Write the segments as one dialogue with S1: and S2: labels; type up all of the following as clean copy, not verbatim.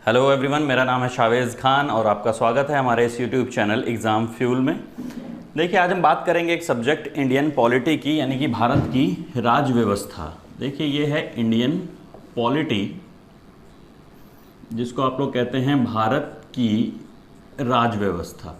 S1: Hello everyone, मेरा नाम है शावेज़ खान और आपका स्वागत है हमारे इस यूट्यूब चैनल एग्ज़ाम फ्यूल में। देखिए, आज हम बात करेंगे एक सब्जेक्ट इंडियन पॉलिटी की, यानी कि भारत की राज व्यवस्था। देखिए, ये है इंडियन पॉलिटी, जिसको आप लोग कहते हैं भारत की राज व्यवस्था।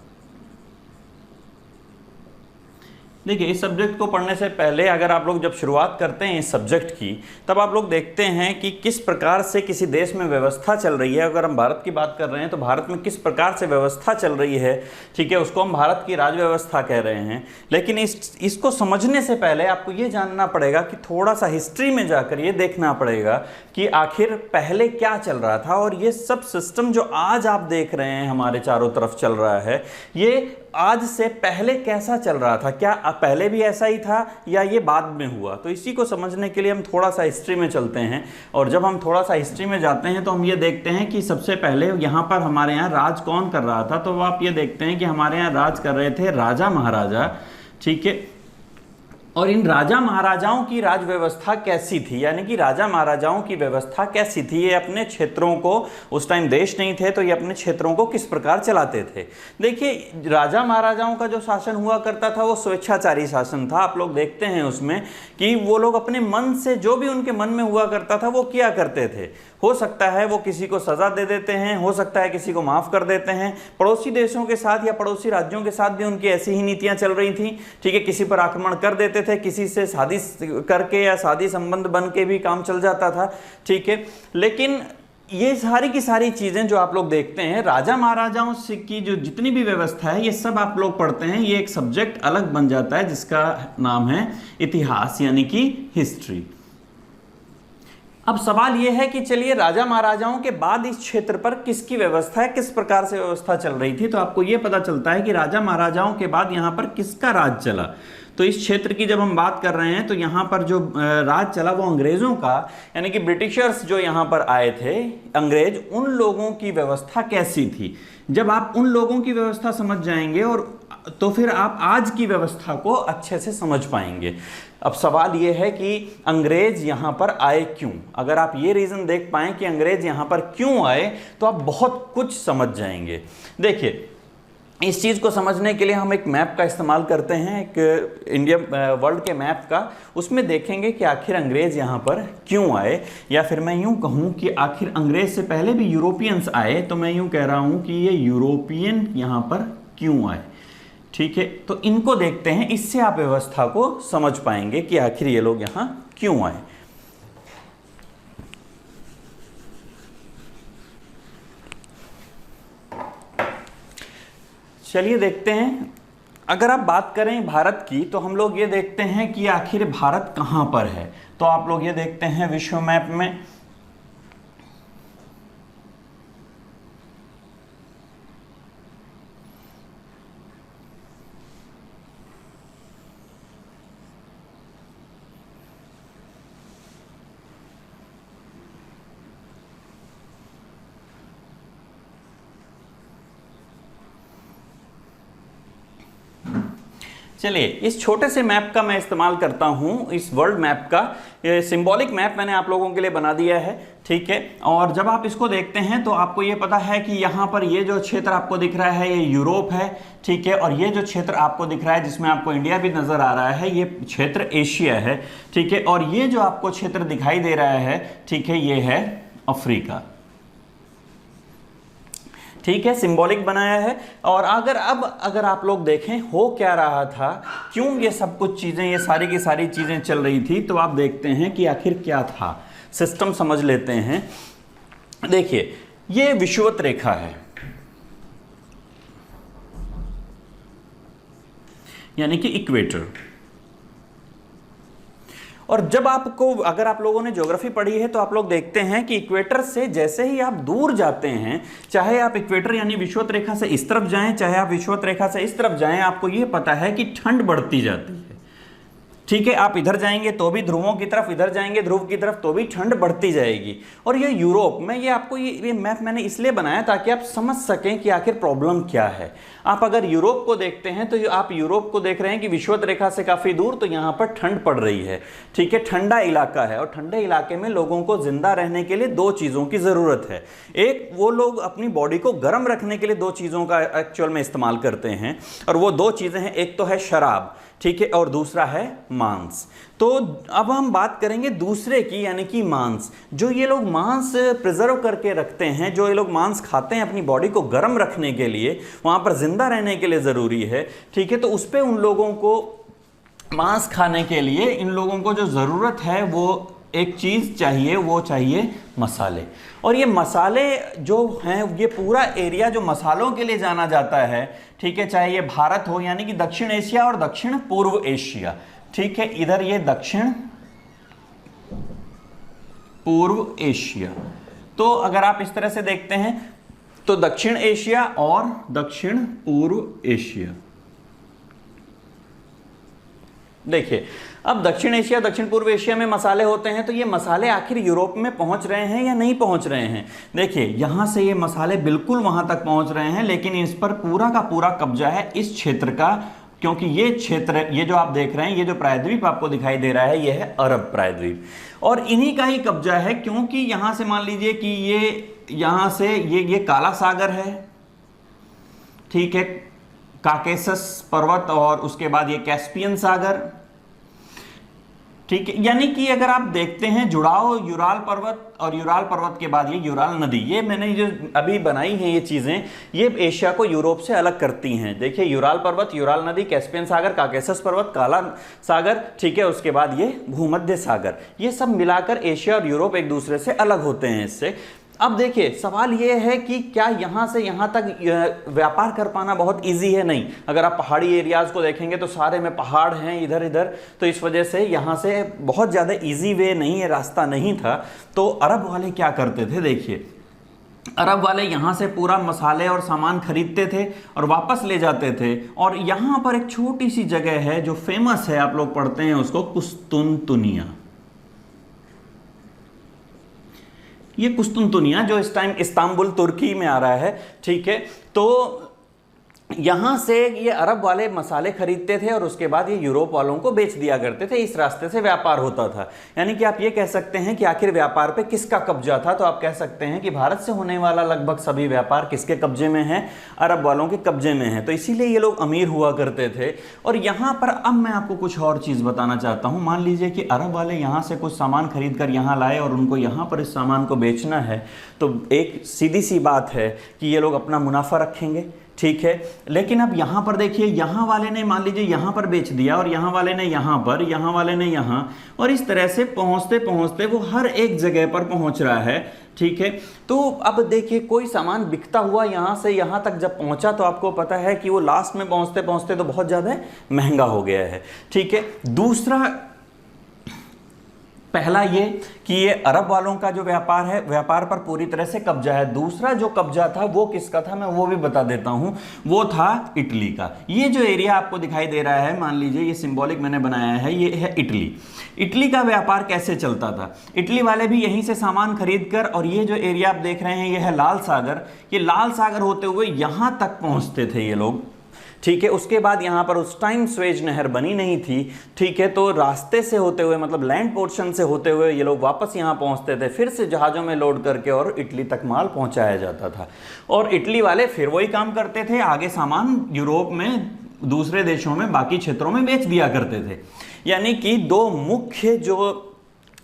S1: देखिए, इस सब्जेक्ट को पढ़ने से पहले अगर आप लोग जब शुरुआत करते हैं इस सब्जेक्ट की, तब आप लोग देखते हैं कि किस प्रकार से किसी देश में व्यवस्था चल रही है। अगर हम भारत की बात कर रहे हैं तो भारत में किस प्रकार से व्यवस्था चल रही है, ठीक है, उसको हम भारत की राज व्यवस्था कह रहे हैं। लेकिन इसको समझने से पहले आपको ये जानना पड़ेगा कि थोड़ा सा हिस्ट्री में जाकर ये देखना पड़ेगा कि आखिर पहले क्या चल रहा था। और ये सब सिस्टम जो आज आप देख रहे हैं हमारे चारों तरफ चल रहा है, ये आज से पहले कैसा चल रहा था, क्या पहले भी ऐसा ही था या ये बाद में हुआ। तो इसी को समझने के लिए हम थोड़ा सा हिस्ट्री में चलते हैं। और जब हम थोड़ा सा हिस्ट्री में जाते हैं तो हम ये देखते हैं कि सबसे पहले यहाँ पर हमारे यहाँ राज कौन कर रहा था। तो आप ये देखते हैं कि हमारे यहाँ राज कर रहे थे राजा महाराजा, ठीक है। और इन राजा महाराजाओं की राज व्यवस्था कैसी थी, यानी कि राजा महाराजाओं की व्यवस्था कैसी थी। ये अपने क्षेत्रों को, उस टाइम देश नहीं थे तो ये अपने क्षेत्रों को किस प्रकार चलाते थे। देखिए, राजा महाराजाओं का जो शासन हुआ करता था वो स्वेच्छाचारी शासन था। आप लोग देखते हैं उसमें कि वो लोग अपने मन से जो भी उनके मन में हुआ करता था वो किया करते थे। हो सकता है वो किसी को सजा दे देते हैं, हो सकता है किसी को माफ कर देते हैं। पड़ोसी देशों के साथ या पड़ोसी राज्यों के साथ भी उनकी ऐसी ही नीतियां चल रही थी, ठीक है। किसी पर आक्रमण कर देते थे, किसी से शादी करके या शादी संबंध बन के भी काम चल जाता था, ठीक है। लेकिन ये सारी की सारी चीजें जो आप लोग देखते हैं, राजा महाराजाओं से की जो जितनी भी व्यवस्था है, ये सब आप लोग पढ़ते हैं। ये एक सब्जेक्ट अलग बन जाता है जिसका नाम है इतिहास, यानी कि हिस्ट्री। अब सवाल यह है कि चलिए, राजा महाराजाओं के बाद इस क्षेत्र पर किसकी व्यवस्था है, किस प्रकार से व्यवस्था चल रही थी। तो आपको यह पता चलता है कि राजा महाराजाओं के बाद यहां पर किसका राज चला। तो इस क्षेत्र की जब हम बात कर रहे हैं तो यहां पर जो राज चला वो अंग्रेजों का, यानी कि ब्रिटिशर्स जो यहां पर आए थे अंग्रेज, उन लोगों की व्यवस्था कैसी थी। जब आप उन लोगों की व्यवस्था समझ जाएंगे और तो फिर आप आज की व्यवस्था को अच्छे से समझ पाएंगे। अब सवाल यह है कि अंग्रेज यहां पर आए क्यों। अगर आप ये रीजन देख पाएं कि अंग्रेज यहां पर क्यों आए तो आप बहुत कुछ समझ जाएंगे। देखिए, इस चीज़ को समझने के लिए हम एक मैप का इस्तेमाल करते हैं, एक इंडिया वर्ल्ड के मैप का। उसमें देखेंगे कि आखिर अंग्रेज यहाँ पर क्यों आए, या फिर मैं यूँ कहूँ कि आखिर अंग्रेज से पहले भी यूरोपियंस आए। तो मैं यूँ कह रहा हूँ कि ये यूरोपियन यहाँ पर क्यों आए, ठीक है। तो इनको देखते हैं, इससे आप व्यवस्था को समझ पाएंगे कि आखिर ये लोग यहाँ क्यों आए। चलिए देखते हैं। अगर आप बात करें भारत की तो हम लोग ये देखते हैं कि आखिर भारत कहाँ पर है। तो आप लोग ये देखते हैं विश्व मैप में, चलिए इस छोटे से मैप का मैं इस्तेमाल करता हूं, इस वर्ल्ड मैप का। सिंबॉलिक मैप मैंने आप लोगों के लिए बना दिया है, ठीक है। और जब आप इसको देखते हैं तो आपको ये पता है कि यहाँ पर ये जो क्षेत्र आपको दिख रहा है ये यूरोप है, ठीक है। और ये जो क्षेत्र आपको दिख रहा है जिसमें आपको इंडिया भी नजर आ रहा है, ये क्षेत्र एशिया है, ठीक है। और ये जो आपको क्षेत्र दिखाई दे रहा है, ठीक है, ये है अफ्रीका, ठीक है। सिंबॉलिक बनाया है। और अगर आप लोग देखें हो क्या रहा था, क्यों ये सब कुछ चीजें, ये सारी की सारी चीजें चल रही थी, तो आप देखते हैं कि आखिर क्या था। सिस्टम समझ लेते हैं। देखिए, ये विषुवत रेखा है, यानी कि इक्वेटर। और जब अगर आप लोगों ने ज्योग्राफी पढ़ी है तो आप लोग देखते हैं कि इक्वेटर से जैसे ही आप दूर जाते हैं, चाहे आप इक्वेटर यानी विषुवत रेखा से इस तरफ जाएं, चाहे आप विषुवत रेखा से इस तरफ जाएं, आपको यह पता है कि ठंड बढ़ती जाती है, ठीक है, आप इधर जाएंगे तो भी ध्रुवों की तरफ, इधर जाएंगे ध्रुव की तरफ तो भी ठंड बढ़ती जाएगी। और ये यूरोप में, ये आपको ये मैप मैंने इसलिए बनाया ताकि आप समझ सकें कि आखिर प्रॉब्लम क्या है। आप अगर यूरोप को देखते हैं तो आप यूरोप को देख रहे हैं कि विषुवत रेखा से काफी दूर, तो यहाँ पर ठंड पड़ रही है। ठीक है, ठंडा इलाका है, और ठंडे इलाके में लोगों को जिंदा रहने के लिए दो चीजों की जरूरत है। एक, वो लोग अपनी बॉडी को गर्म रखने के लिए दो चीजों का एक्चुअल में इस्तेमाल करते हैं, और वो दो चीजें हैं, एक तो है शराब, ठीक है, और दूसरा है मांस। तो अब हम बात करेंगे दूसरे की, यानी कि मांस। जो ये लोग मांस प्रिजर्व करके रखते हैं, जो ये लोग मांस खाते हैं अपनी बॉडी को गर्म रखने के लिए, वहां पर जिंदा रहने के लिए जरूरी है। ठीक है, तो उस पे उन लोगों को मांस खाने के लिए इन लोगों को जो जरूरत है वो एक चीज चाहिए, वो चाहिए मसाले। और ये मसाले जो हैं, ये पूरा एरिया जो मसालों के लिए जाना जाता है, ठीक है, चाहे ये भारत हो यानी कि दक्षिण एशिया और दक्षिण पूर्व एशिया, ठीक है, इधर ये दक्षिण पूर्व एशिया। तो अगर आप इस तरह से देखते हैं तो दक्षिण एशिया और दक्षिण पूर्व एशिया। देखिए, अब दक्षिण एशिया दक्षिण पूर्व एशिया में मसाले होते हैं, तो ये मसाले आखिर यूरोप में पहुंच रहे हैं या नहीं पहुंच रहे हैं। देखिए, यहां से ये मसाले बिल्कुल वहां तक पहुंच रहे हैं, लेकिन इस पर पूरा का पूरा कब्जा है इस क्षेत्र का, क्योंकि ये क्षेत्र, ये जो आप देख रहे हैं, ये जो प्रायद्वीप आपको दिखाई दे रहा है, ये है अरब प्रायद्वीप, और इन्हीं का ही कब्जा है। क्योंकि यहां से मान लीजिए कि ये यहां से ये काला सागर है, ठीक है, काकेसस पर्वत, और उसके बाद ये कैस्पियन सागर, ठीक है। यानी कि अगर आप देखते हैं जुड़ाव यूराल पर्वत, और यूराल पर्वत के बाद ये यूराल नदी, ये मैंने जो अभी बनाई हैं ये चीजें, ये एशिया को यूरोप से अलग करती हैं। देखिए, यूराल पर्वत, यूराल नदी, कैस्पियन सागर, काकेसस पर्वत, काला सागर, ठीक है, उसके बाद ये भूमध्य सागर, ये सब मिलाकर एशिया और यूरोप एक दूसरे से अलग होते हैं इससे। अब देखिए, सवाल ये है कि क्या यहां से यहां तक व्यापार कर पाना बहुत इजी है? नहीं। अगर आप पहाड़ी एरियाज को देखेंगे तो सारे में पहाड़ हैं इधर इधर, तो इस वजह से यहां से बहुत ज्यादा इजी वे नहीं है, रास्ता नहीं था। तो अरब वाले क्या करते थे, देखिए, अरब वाले यहाँ से पूरा मसाले और सामान खरीदते थे और वापस ले जाते थे। और यहाँ पर एक छोटी सी जगह है जो फेमस है, आप लोग पढ़ते हैं उसको, कुस्तुनतुनिया। ये कुस्तुनतुनिया जो इस टाइम इस्तांबुल तुर्की में आ रहा है, ठीक है, तो यहां से ये अरब वाले मसाले खरीदते थे और उसके बाद ये यूरोप वालों को बेच दिया करते थे। इस रास्ते से व्यापार होता था। यानी कि आप ये कह सकते हैं कि आखिर व्यापार पे किसका कब्जा था, तो आप कह सकते हैं कि भारत से होने वाला लगभग सभी व्यापार किसके कब्जे में है, अरब वालों के कब्जे में है। तो इसीलिए ये लोग अमीर हुआ करते थे। और यहाँ पर अब मैं आपको कुछ और चीज़ बताना चाहता हूँ। मान लीजिए कि अरब वाले यहाँ से कुछ सामान खरीद कर यहाँ लाए और उनको यहाँ पर इस सामान को बेचना है, तो एक सीधी सी बात है कि ये लोग अपना मुनाफा रखेंगे, ठीक है। लेकिन अब यहां पर देखिए, यहां वाले ने मान लीजिए यहां पर बेच दिया और यहां वाले ने यहां पर, यहां वाले ने यहां, और इस तरह से पहुंचते पहुंचते वो हर एक जगह पर पहुंच रहा है, ठीक है। तो अब देखिए, कोई सामान बिकता हुआ यहां से यहां तक जब पहुंचा तो आपको पता है कि वो लास्ट में पहुंचते पहुंचते तो बहुत ज्यादा महंगा हो गया है, ठीक है। दूसरा, पहला ये कि ये अरब वालों का जो व्यापार है, व्यापार पर पूरी तरह से कब्जा है। दूसरा जो कब्जा था वो किसका था, मैं वो भी बता देता हूं, वो था इटली का। ये जो एरिया आपको दिखाई दे रहा है, मान लीजिए ये सिंबॉलिक मैंने बनाया है, ये है इटली। इटली का व्यापार कैसे चलता था, इटली वाले भी यहीं से सामान खरीद कर, और ये जो एरिया आप देख रहे हैं ये है लाल सागर, ये लाल सागर होते हुए यहां तक पहुंचते थे ये लोग, ठीक है। उसके बाद यहाँ पर उस टाइम स्वेज नहर बनी नहीं थी, ठीक है, तो रास्ते से होते हुए, मतलब लैंड पोर्शन से होते हुए ये लोग वापस यहाँ पहुँचते थे, फिर से जहाज़ों में लोड करके और इटली तक माल पहुँचाया जाता था। और इटली वाले फिर वही काम करते थे, आगे सामान यूरोप में, दूसरे देशों में, बाकी क्षेत्रों में बेच दिया करते थे। यानी कि दो मुख्य जो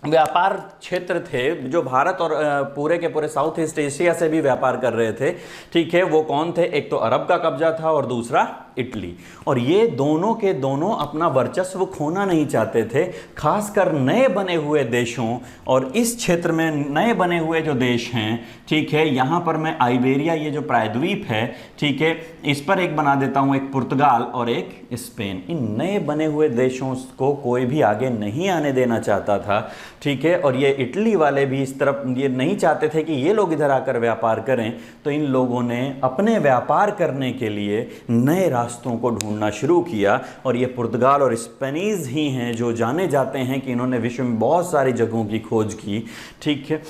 S1: व्यापार क्षेत्र थे जो भारत और पूरे के पूरे साउथ ईस्ट एशिया से भी व्यापार कर रहे थे, ठीक है, वो कौन थे, एक तो अरब का कब्जा था और दूसरा इटली। और ये दोनों के दोनों अपना वर्चस्व खोना नहीं चाहते थे, खासकर नए बने हुए देशों, और इस क्षेत्र में नए बने हुए जो देश हैं, ठीक है, यहाँ पर मैं आइबेरिया, ये जो प्रायद्वीप है, ठीक है, इस पर एक बना देता हूँ, एक पुर्तगाल और एक स्पेन। इन नए बने हुए देशों को कोई भी आगे नहीं आने देना चाहता था, ठीक है। और ये इटली वाले भी इस तरफ ये नहीं चाहते थे कि ये लोग इधर आकर व्यापार करें, तो इन लोगों ने अपने व्यापार करने के लिए नए रास्तों को ढूंढना शुरू किया, और ये पुर्तगाल और स्पेनीज ही हैं जो जाने जाते हैं कि इन्होंने विश्व में बहुत सारी जगहों की खोज की। ठीक है,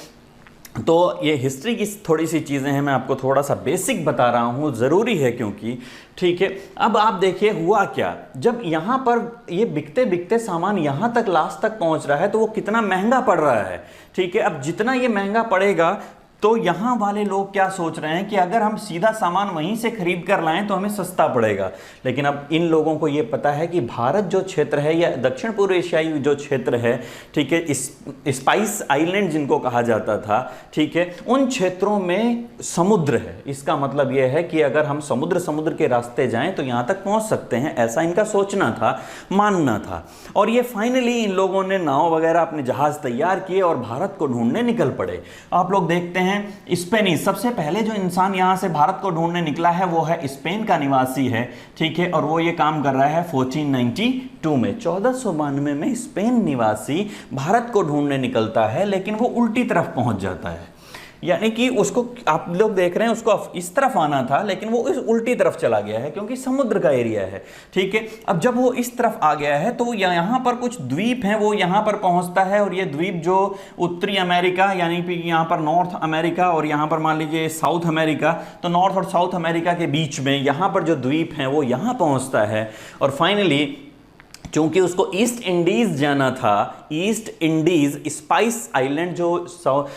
S1: तो ये हिस्ट्री की थोड़ी सी चीज़ें हैं, मैं आपको थोड़ा सा बेसिक बता रहा हूँ, ज़रूरी है क्योंकि। ठीक है, अब आप देखिए हुआ क्या, जब यहाँ पर ये बिकते बिकते सामान यहाँ तक लास्ट तक पहुँच रहा है तो वो कितना महंगा पड़ रहा है। ठीक है, अब जितना ये महंगा पड़ेगा तो यहाँ वाले लोग क्या सोच रहे हैं कि अगर हम सीधा सामान वहीं से खरीद कर लाएं तो हमें सस्ता पड़ेगा। लेकिन अब इन लोगों को ये पता है कि भारत जो क्षेत्र है या दक्षिण पूर्व एशियाई जो क्षेत्र है, ठीक है, स्पाइस आइलैंड जिनको कहा जाता था, ठीक है, उन क्षेत्रों में समुद्र है। इसका मतलब यह है कि अगर हम समुद्र के रास्ते जाएं तो यहाँ तक पहुँच सकते हैं, ऐसा इनका सोचना था, मानना था। और ये फाइनली इन लोगों ने नाव वगैरह अपने जहाज़ तैयार किए और भारत को ढूंढने निकल पड़े। आप लोग देखते हैं स्पेनिश, सबसे पहले जो इंसान यहां से भारत को ढूंढने निकला है वो है स्पेन का निवासी है। ठीक है, और वो ये काम कर रहा है 1492 में। 1492 में स्पेन निवासी भारत को ढूंढने निकलता है, लेकिन वो उल्टी तरफ पहुंच जाता है। यानी कि उसको, आप लोग देख रहे हैं, उसको इस तरफ आना था लेकिन वो इस उल्टी तरफ चला गया है क्योंकि समुद्र का एरिया है। ठीक है, अब जब वो इस तरफ आ गया है तो यहाँ पर कुछ द्वीप हैं, वो यहाँ पर पहुँचता है, और ये द्वीप जो उत्तरी अमेरिका यानी कि यहाँ पर नॉर्थ अमेरिका और यहाँ पर मान लीजिए साउथ अमेरिका, तो नॉर्थ और साउथ अमेरिका के बीच में यहाँ पर जो द्वीप हैं वो यहाँ पहुँचता है। और फाइनली चूंकि उसको ईस्ट इंडीज जाना था, ईस्ट इंडीज स्पाइस आइलैंड, जो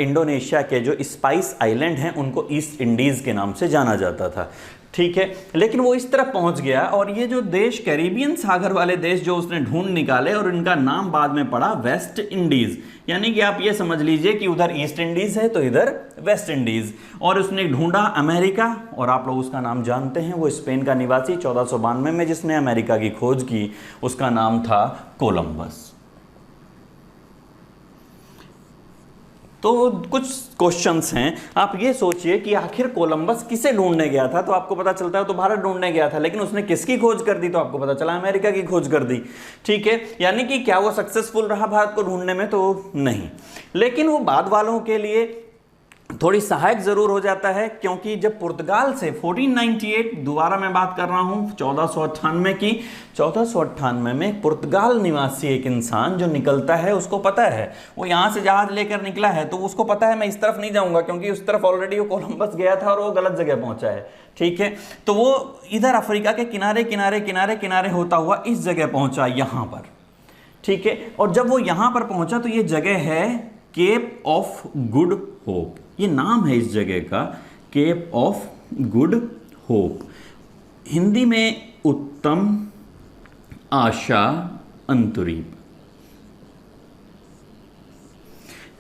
S1: इंडोनेशिया के जो स्पाइस आइलैंड हैं उनको ईस्ट इंडीज के नाम से जाना जाता था। ठीक है, लेकिन वो इस तरफ पहुंच गया, और ये जो देश कैरिबियन सागर वाले देश जो उसने ढूंढ निकाले, और इनका नाम बाद में पड़ा वेस्ट इंडीज। यानी कि आप ये समझ लीजिए कि उधर ईस्ट इंडीज है तो इधर वेस्ट इंडीज। और उसने ढूंढा अमेरिका, और आप लोग उसका नाम जानते हैं, वो स्पेन का निवासी 1492 में जिसने अमेरिका की खोज की, उसका नाम था कोलंबस। तो कुछ क्वेश्चंस हैं, आप ये सोचिए कि आखिर कोलंबस किसे ढूंढने गया था, तो आपको पता चलता है तो भारत ढूंढने गया था, लेकिन उसने किसकी खोज कर दी, तो आपको पता चला अमेरिका की खोज कर दी। ठीक है, यानी कि क्या वो सक्सेसफुल रहा भारत को ढूंढने में, तो नहीं, लेकिन वो बाद वालों के लिए थोड़ी सहायक जरूर हो जाता है, क्योंकि जब पुर्तगाल से 1498, दोबारा मैं बात कर रहा हूं 1498 की, 1498 में पुर्तगाल निवासी एक इंसान जो निकलता है, उसको पता है, वो यहां से जहाज लेकर निकला है, तो उसको पता है मैं इस तरफ नहीं जाऊंगा क्योंकि उस तरफ ऑलरेडी वो कोलंबस गया था और वो गलत जगह पहुंचा है। ठीक है, तो वो इधर अफ्रीका के किनारे किनारे किनारे किनारे होता हुआ इस जगह पहुंचा, यहां पर। ठीक है, और जब वो यहां पर पहुंचा तो ये जगह है केप ऑफ गुड होप, ये नाम है इस जगह का, Cape of Good Hope, Hindi में उत्तम आशा अंतरीप।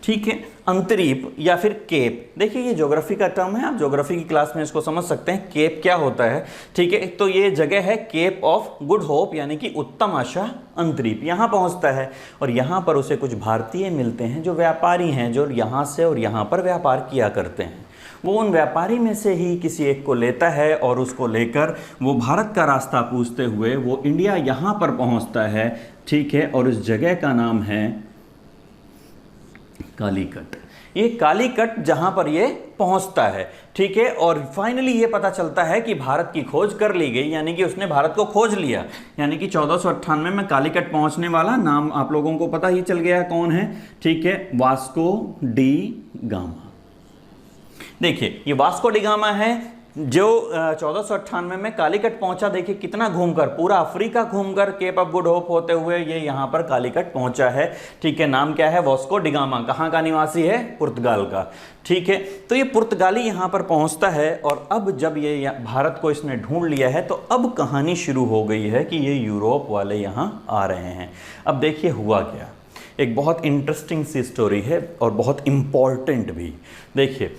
S1: ठीक है, अंतरीप या फिर केप, देखिए ये ज्योग्राफी का टर्म है, आप ज्योग्राफी की क्लास में इसको समझ सकते हैं, केप क्या होता है। ठीक है, तो ये जगह है केप ऑफ गुड होप, यानी कि उत्तम आशा अंतरीप, यहाँ पहुँचता है, और यहाँ पर उसे कुछ भारतीय मिलते हैं जो व्यापारी हैं, जो यहाँ से और यहाँ पर व्यापार किया करते हैं। वो उन व्यापारी में से ही किसी एक को लेता है, और उसको लेकर वो भारत का रास्ता पूछते हुए वो इंडिया यहाँ पर पहुँचता है। ठीक है, और उस जगह का नाम है कालीकट, ये कालीकट जहां पर ये पहुंचता है। ठीक है, और फाइनली ये पता चलता है कि भारत की खोज कर ली गई, यानी कि उसने भारत को खोज लिया, यानी कि 1498 में कालीकट पहुंचने वाला नाम आप लोगों को पता ही चल गया कौन है। ठीक है, वास्को डी गामा। देखिए ये वास्को डी गामा है जो 1498 में कालीकट पहुंचा। देखिए कितना घूमकर, पूरा अफ्रीका घूमकर केप ऑफ गुड होप होते हुए ये यहाँ पर कालीकट पहुंचा है। ठीक है, नाम क्या है, वास्को डी गामा, कहाँ का निवासी है, पुर्तगाल का। ठीक है, तो ये पुर्तगाली यहाँ पर पहुँचता है, और अब जब ये भारत को इसने ढूंढ लिया है तो अब कहानी शुरू हो गई है कि ये यूरोप वाले यहाँ आ रहे हैं। अब देखिए हुआ क्या, एक बहुत इंटरेस्टिंग सी स्टोरी है और बहुत इंपॉर्टेंट भी। देखिए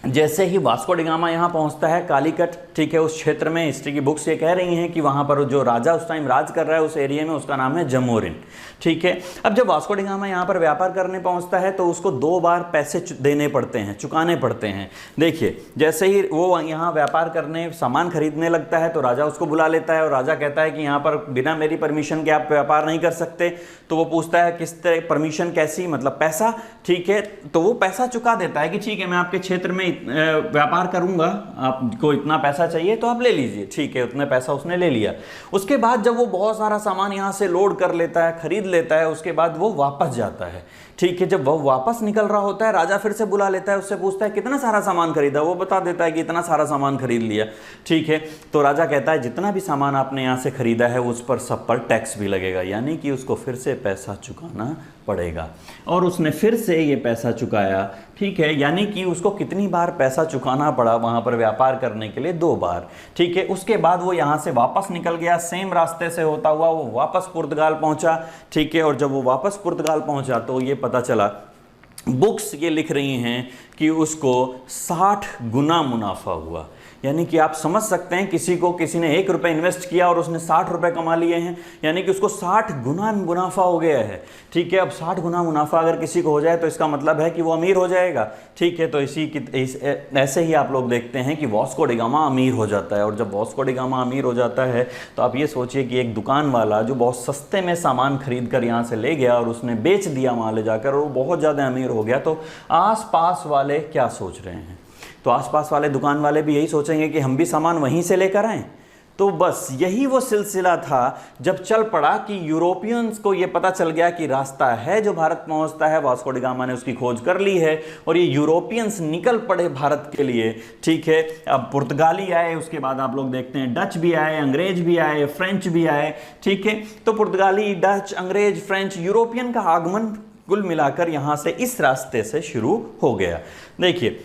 S1: जैसे ही वास्को डी गामा यहाँ पहुँचता है कालीकट, ठीक है, उस क्षेत्र में हिस्ट्री की बुक्स ये कह रही हैं कि वहाँ पर जो राजा उस टाइम राज कर रहा है उस एरिया में, उसका नाम है जमोरिन। ठीक है, अब जब वास्को डी गामा यहाँ पर व्यापार करने पहुँचता है तो उसको 2 बार पैसे देने पड़ते हैं, चुकाने पड़ते हैं। देखिए जैसे ही वो यहाँ व्यापार करने, सामान खरीदने लगता है तो राजा उसको बुला लेता है, और राजा कहता है कि यहाँ पर बिना मेरी परमिशन के आप व्यापार नहीं कर सकते। तो वो पूछता है किस तरह परमिशन, कैसी, मतलब पैसा, ठीक है। तो वो पैसा चुका देता है कि ठीक है मैं आपके क्षेत्र में व्यापार करूंगा, आपको इतना पैसा चाहिए तो आप ले लीजिए, ठीक है। उतना पैसा उसने ले लिया। उसके बाद जब वो बहुत सारा सामान यहाँ से लोड कर लेता है, खरीद लेता है, उसके बाद वो वापस जाता है, ठीक है। जब वो वापस निकल रहा होता है, राजा फिर से बुला लेता है, उससे पूछता है कितना सारा सामान खरीदा, वो बता देता है कि इतना सारा सामान खरीद लिया, ठीक है। तो राजा कहता है जितना भी सामान आपने यहाँ से खरीदा है उस पर सब पर टैक्स भी लगेगा, यानी कि उसको फिर से पैसा चुकाना पड़ेगा। और उसने फिर से ये पैसा चुकाया, ठीक है। यानी कि उसको कितनी बार पैसा चुकाना पड़ा वहाँ पर व्यापार करने के लिए? 2 बार, ठीक है। उसके बाद वो यहाँ से वापस निकल गया, सेम रास्ते से होता हुआ वो वापस पुर्तगाल पहुँचा, ठीक है। और जब वो वापस पुर्तगाल पहुँचा तो ये पता चला, बुक्स ये लिख रही हैं कि उसको 60 गुना मुनाफा हुआ। यानी कि आप समझ सकते हैं किसी ने 1 रुपये इन्वेस्ट किया और उसने 60 रुपये कमा लिए हैं, यानी कि उसको 60 गुना मुनाफा हो गया है, ठीक है। अब 60 गुना मुनाफा अगर किसी को हो जाए तो इसका मतलब है कि वो अमीर हो जाएगा, ठीक है। तो ऐसे ही आप लोग देखते हैं कि वास्को डी गामा अमीर हो जाता है। और जब वास्को डी गामा अमीर हो जाता है तो आप ये सोचिए कि एक दुकान वाला जो बहुत सस्ते में सामान खरीद कर यहाँ से ले गया और उसने बेच दिया वहाँ ले जाकर और वो बहुत ज़्यादा अमीर हो गया, तो आस पास वाले क्या सोच रहे हैं? तो आसपास वाले दुकान वाले भी यही सोचेंगे कि हम भी सामान वहीं से लेकर आएं। तो बस यही वो सिलसिला था जब चल पड़ा कि यूरोपियंस को ये पता चल गया कि रास्ता है जो भारत पहुंचता है, वास्को डी गामा ने उसकी खोज कर ली है और ये यूरोपियंस निकल पड़े भारत के लिए, ठीक है। अब पुर्तगाली आए, उसके बाद आप लोग देखते हैं डच भी आए, अंग्रेज भी आए, फ्रेंच भी आए, ठीक है। तो पुर्तगाली, डच, अंग्रेज, फ्रेंच, यूरोपियन का आगमन कुल मिलाकर यहाँ से इस रास्ते से शुरू हो गया। देखिए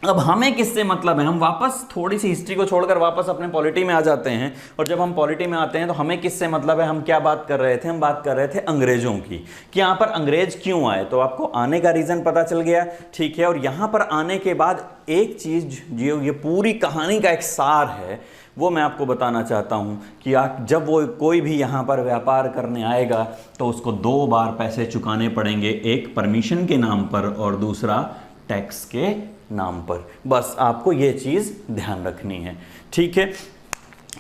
S1: अब हमें किससे मतलब है, हम वापस थोड़ी सी हिस्ट्री को छोड़कर वापस अपने पॉलिटी में आ जाते हैं। और जब हम पॉलिटी में आते हैं तो हमें किससे मतलब है, हम क्या बात कर रहे थे? हम बात कर रहे थे अंग्रेजों की, कि यहाँ पर अंग्रेज क्यों आए। तो आपको आने का रीज़न पता चल गया, ठीक है। और यहाँ पर आने के बाद एक चीज़ जो ये पूरी कहानी का एक सार है वो मैं आपको बताना चाहता हूँ कि जब वो कोई भी यहाँ पर व्यापार करने आएगा तो उसको 2 बार पैसे चुकाने पड़ेंगे, एक परमिशन के नाम पर और दूसरा टैक्स के नाम पर। बस आपको ये चीज़ ध्यान रखनी है, ठीक है।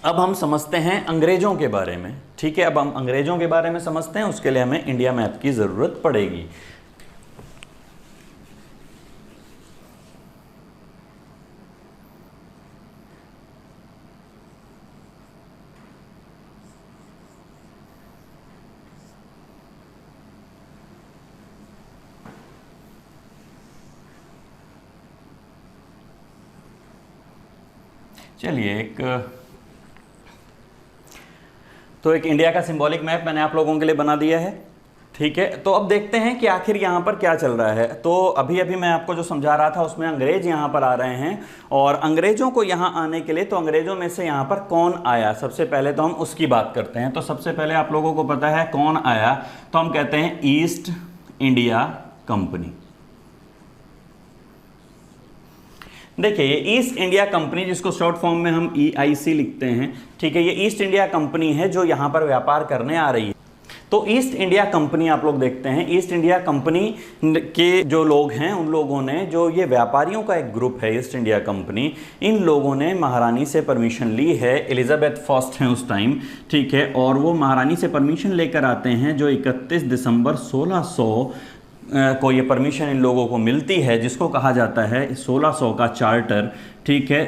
S1: अब हम समझते हैं अंग्रेज़ों के बारे में, ठीक है। अब हम अंग्रेज़ों के बारे में समझते हैं, उसके लिए हमें इंडिया मैप की ज़रूरत पड़ेगी। चलिए एक इंडिया का सिंबॉलिक मैप मैंने आप लोगों के लिए बना दिया है, ठीक है। तो अब देखते हैं कि आखिर यहाँ पर क्या चल रहा है। तो अभी मैं आपको जो समझा रहा था उसमें अंग्रेज यहाँ पर आ रहे हैं और अंग्रेजों को यहाँ आने के लिए, तो अंग्रेजों में से यहाँ पर कौन आया, सबसे पहले तो हम उसकी बात करते हैं। तो सबसे पहले आप लोगों को पता है कौन आया, तो हम कहते हैं ईस्ट इंडिया कंपनी। देखिए ये ईस्ट इंडिया कंपनी, जिसको शॉर्ट फॉर्म में हम EIC लिखते हैं, ठीक है। ये ईस्ट इंडिया कंपनी है जो यहाँ पर व्यापार करने आ रही है। तो ईस्ट इंडिया कंपनी आप लोग देखते हैं, ईस्ट इंडिया कंपनी के जो लोग हैं उन लोगों ने, जो ये व्यापारियों का एक ग्रुप है ईस्ट इंडिया कंपनी, इन लोगों ने महारानी से परमिशन ली है। एलिजाबेथ फर्स्ट हैं उस टाइम, ठीक है। और वो महारानी से परमिशन लेकर आते हैं, जो 31 दिसंबर 1600 को ये परमिशन इन लोगों को मिलती है, जिसको कहा जाता है 1600 का चार्टर, ठीक है।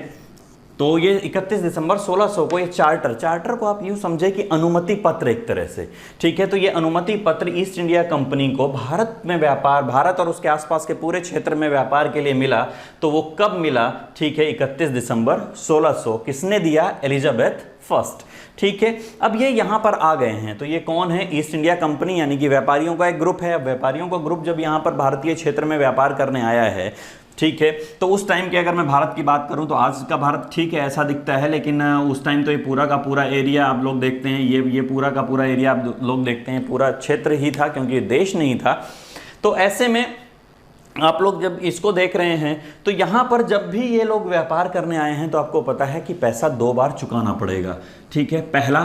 S1: तो ये 31 दिसंबर 1600 को ये चार्टर को आप यूँ समझे कि अनुमति पत्र एक तरह से, ठीक है। तो ये अनुमति पत्र ईस्ट इंडिया कंपनी को भारत में व्यापार, भारत और उसके आसपास के पूरे क्षेत्र में व्यापार के लिए मिला। तो वो कब मिला, ठीक है, 31 दिसंबर 1600। किसने दिया? एलिजाबेथ फर्स्ट, ठीक है। अब ये यहाँ पर आ गए हैं, तो ये कौन है? ईस्ट इंडिया कंपनी, यानी कि व्यापारियों का एक ग्रुप है। अब व्यापारियों का ग्रुप जब यहाँ पर भारतीय क्षेत्र में व्यापार करने आया है, ठीक है, तो उस टाइम की अगर मैं भारत की बात करूं तो आज का भारत ठीक है ऐसा दिखता है, लेकिन उस टाइम तो ये पूरा का पूरा एरिया आप लोग देखते हैं, ये पूरा का पूरा एरिया आप लोग देखते हैं पूरा क्षेत्र ही था, क्योंकि ये देश नहीं था। तो ऐसे में आप लोग जब इसको देख रहे हैं तो यहाँ पर जब भी ये लोग व्यापार करने आए हैं तो आपको पता है कि पैसा 2 बार चुकाना पड़ेगा, ठीक है। पहला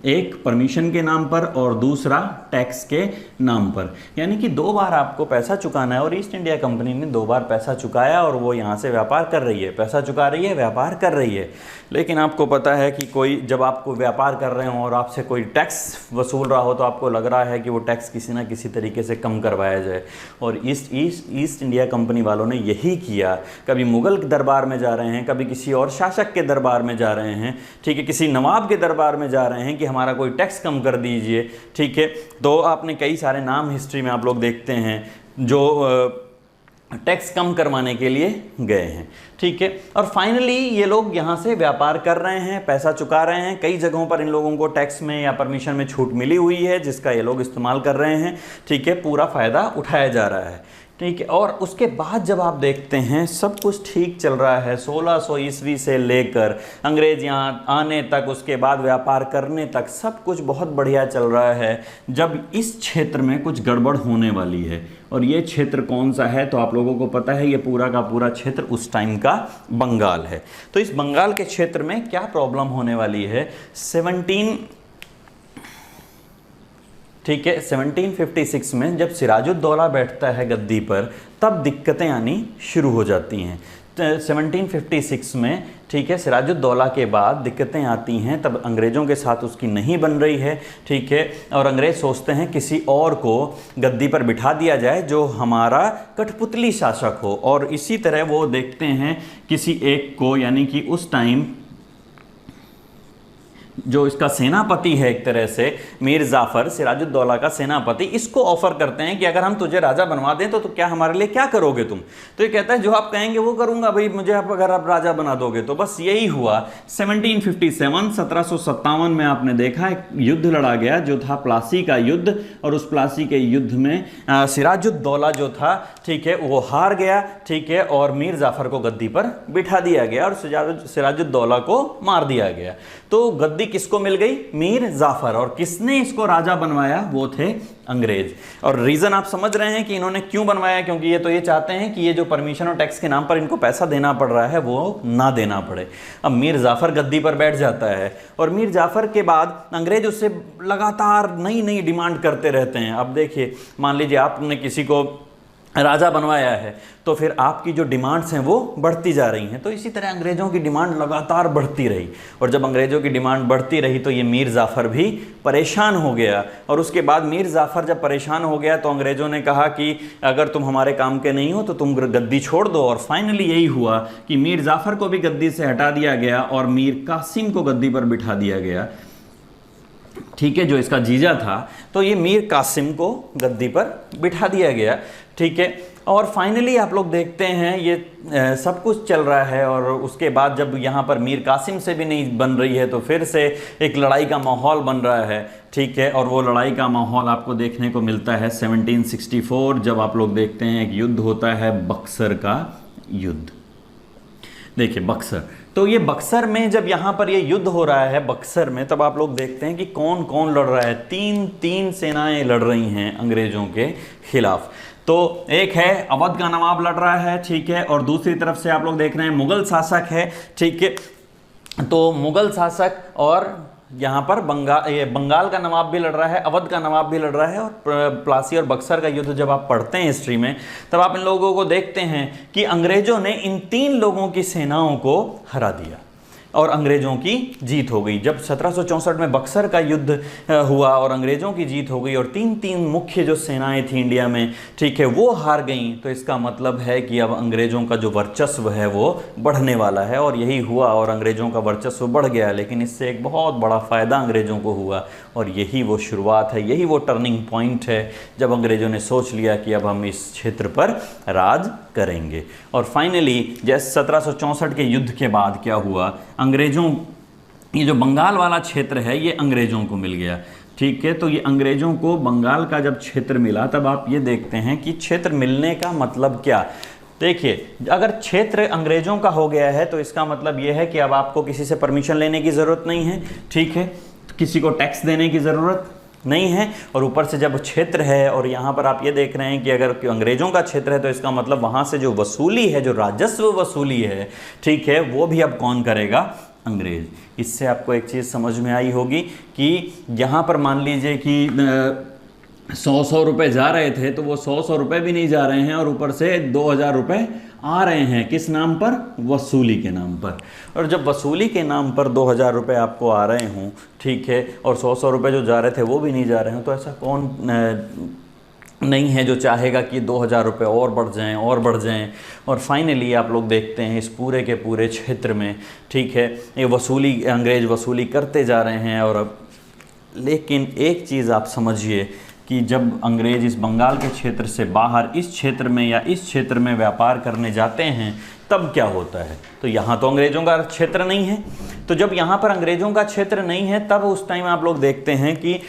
S1: एक परमिशन के नाम पर और दूसरा टैक्स के नाम पर, यानी कि 2 बार आपको पैसा चुकाना है। और ईस्ट इंडिया कंपनी ने 2 बार पैसा चुकाया और वो यहाँ से व्यापार कर रही है, पैसा चुका रही है, व्यापार कर रही है। लेकिन आपको पता है कि कोई जब आपको व्यापार कर रहे हो और आपसे कोई टैक्स वसूल रहा हो तो आपको लग रहा है कि वो टैक्स किसी ना किसी तरीके से कम करवाया जाए। और ईस्ट इंडिया कंपनी वालों ने यही किया। कभी मुगल के दरबार में जा रहे हैं, कभी किसी और शासक के दरबार में जा रहे हैं, ठीक है, किसी नवाब के दरबार में जा रहे हैं कि हमारा कोई टैक्स कम कर दीजिए, ठीक है। तो आपने कई सारे नाम हिस्ट्री में आप लोग देखते हैं जो टैक्स कम करवाने के लिए गए हैं, ठीक है। और फाइनली ये लोग यहाँ से व्यापार कर रहे हैं, पैसा चुका रहे हैं। कई जगहों पर इन लोगों को टैक्स में या परमिशन में छूट मिली हुई है जिसका ये लोग इस्तेमाल कर रहे हैं, ठीक है, पूरा फ़ायदा उठाया जा रहा है, ठीक है। और उसके बाद जब आप देखते हैं सब कुछ ठीक चल रहा है 1600 ईस्वी से लेकर अंग्रेज यहाँ आने तक, उसके बाद व्यापार करने तक सब कुछ बहुत बढ़िया चल रहा है, जब इस क्षेत्र में कुछ गड़बड़ होने वाली है। और ये क्षेत्र कौन सा है तो आप लोगों को पता है, ये पूरा का पूरा क्षेत्र उस टाइम का बंगाल है। तो इस बंगाल के क्षेत्र में क्या प्रॉब्लम होने वाली है, 1756 में जब सिराजुद्दौला बैठता है गद्दी पर तब दिक्कतें आनी शुरू हो जाती हैं। 1756 में, ठीक है, सिराजुद्दौला के बाद दिक्कतें आती हैं, तब अंग्रेज़ों के साथ उसकी नहीं बन रही है, ठीक है। और अंग्रेज़ सोचते हैं किसी और को गद्दी पर बिठा दिया जाए जो हमारा कठपुतली शासक हो। और इसी तरह वो देखते हैं किसी एक को, यानी कि उस टाइम जो इसका सेनापति है एक तरह से मीर जाफ़र, सिराजुद्दौला का सेनापति, इसको ऑफर करते हैं कि अगर हम तुझे राजा बनवा दें तो क्या हमारे लिए क्या करोगे तुम। तो ये कहता है जो आप कहेंगे वो करूंगा भाई, मुझे अगर आप राजा बना दोगे तो। बस यही हुआ 1757 में आपने देखा एक युद्ध लड़ा गया जो था प्लासी का युद्ध। और उस प्लासी के युद्ध में सिराजुद्दौला जो था, ठीक है, वो हार गया, ठीक है, और मीर जाफ़र को गद्दी पर बिठा दिया गया और सिराजुद्दौला को मार दिया गया। तो गद्दी किसको मिल गई, मीर जाफ़र। और किसने इसको राजा बनवाया, वो थे अंग्रेज। और रीजन आप समझ रहे हैं कि इन्होंने क्यों बनवाया, क्योंकि ये चाहते हैं कि ये जो परमिशन और टैक्स के नाम पर इनको पैसा देना पड़ रहा है वो ना देना पड़े। अब मीर जाफ़र गद्दी पर बैठ जाता है और मीर जाफ़र के बाद अंग्रेज उससे लगातार नई नई डिमांड करते रहते हैं। अब देखिए, मान लीजिए आपने किसी को राजा बनवाया है तो फिर आपकी जो डिमांड्स हैं वो बढ़ती जा रही हैं। तो इसी तरह अंग्रेज़ों की डिमांड लगातार बढ़ती रही। और जब अंग्रेज़ों की डिमांड बढ़ती रही तो ये मीर जाफ़र भी परेशान हो गया। और उसके बाद मीर जाफ़र जब परेशान हो गया तो अंग्रेज़ों ने कहा कि अगर तुम हमारे काम के नहीं हो तो तुम गद्दी छोड़ दो। और फाइनली यही हुआ कि मीर जाफ़र को भी गद्दी से हटा दिया गया और मीर कासिम को गद्दी पर बिठा दिया गया, ठीक है, जो इसका जीजा था। तो ये मीर कासिम को गद्दी पर बिठा दिया गया, ठीक है। और फाइनली आप लोग देखते हैं ये सब कुछ चल रहा है। और उसके बाद जब यहाँ पर मीर कासिम से भी नहीं बन रही है तो फिर से एक लड़ाई का माहौल बन रहा है, ठीक है। और वो लड़ाई का माहौल आपको देखने को मिलता है 1764, जब आप लोग देखते हैं एक युद्ध होता है, बक्सर का युद्ध। देखिए बक्सर, तो ये बक्सर में जब यहाँ पर ये युद्ध हो रहा है बक्सर में, तब आप लोग देखते हैं कि कौन कौन लड़ रहा है। तीन सेनाएं लड़ रही हैं अंग्रेज़ों के खिलाफ। तो एक है अवध का नवाब लड़ रहा है, ठीक है, और दूसरी तरफ से आप लोग देख रहे हैं मुगल शासक है, ठीक है। तो मुगल शासक और यहाँ पर बंगाल का नवाब भी लड़ रहा है, अवध का नवाब भी लड़ रहा है। और प्लासी और बक्सर का युद्ध जब आप पढ़ते हैं हिस्ट्री में तब आप इन लोगों को देखते हैं कि अंग्रेज़ों ने इन 3 लोगों की सेनाओं को हरा दिया और अंग्रेज़ों की जीत हो गई। जब 1764 में बक्सर का युद्ध हुआ और अंग्रेज़ों की जीत हो गई और 3 मुख्य जो सेनाएं थी इंडिया में, ठीक है, वो हार गईं, तो इसका मतलब है कि अब अंग्रेज़ों का जो वर्चस्व है वो बढ़ने वाला है। और यही हुआ और अंग्रेज़ों का वर्चस्व बढ़ गया। लेकिन इससे एक बहुत बड़ा फ़ायदा अंग्रेज़ों को हुआ और यही वो शुरुआत है, यही वो टर्निंग पॉइंट है जब अंग्रेज़ों ने सोच लिया कि अब हम इस क्षेत्र पर राज करेंगे। और फाइनली जैसे 1764 के युद्ध के बाद क्या हुआ, अंग्रेज़ों, ये जो बंगाल वाला क्षेत्र है ये अंग्रेज़ों को मिल गया, ठीक है। तो ये अंग्रेज़ों को बंगाल का जब क्षेत्र मिला तब आप ये देखते हैं कि क्षेत्र मिलने का मतलब क्या। देखिए, अगर क्षेत्र अंग्रेज़ों का हो गया है तो इसका मतलब ये है कि अब आपको किसी से परमिशन लेने की ज़रूरत नहीं है, ठीक है, किसी को टैक्स देने की ज़रूरत नहीं है। और ऊपर से जब क्षेत्र है और यहाँ पर आप ये देख रहे हैं कि अगर अंग्रेज़ों का क्षेत्र है तो इसका मतलब वहाँ से जो वसूली है, जो राजस्व वसूली है, ठीक है, वो भी अब कौन करेगा, अंग्रेज। इससे आपको एक चीज़ समझ में आई होगी कि यहाँ पर मान लीजिए कि 100 रुपए जा रहे थे, तो वो 100 रुपए भी नहीं जा रहे हैं और ऊपर से 2000 रुपए आ रहे हैं। किस नाम पर? वसूली के नाम पर। और जब वसूली के नाम पर 2000 रुपये आपको आ रहे हों, ठीक है, और 100 रुपये जो जा रहे थे वो भी नहीं जा रहे हों, तो ऐसा कौन नहीं है जो चाहेगा कि 2000 रुपये और बढ़ जाएं और बढ़ जाएं। और फाइनली आप लोग देखते हैं इस पूरे के पूरे क्षेत्र में, ठीक है, ये वसूली, अंग्रेज वसूली करते जा रहे हैं। और अब लेकिन एक चीज़ आप समझिए कि जब अंग्रेज इस बंगाल के क्षेत्र से बाहर इस क्षेत्र में या इस क्षेत्र में व्यापार करने जाते हैं तब क्या होता है? तो यहाँ तो अंग्रेज़ों का क्षेत्र नहीं है। तो जब यहाँ पर अंग्रेज़ों का क्षेत्र नहीं है तब उस टाइम आप लोग देखते हैं कि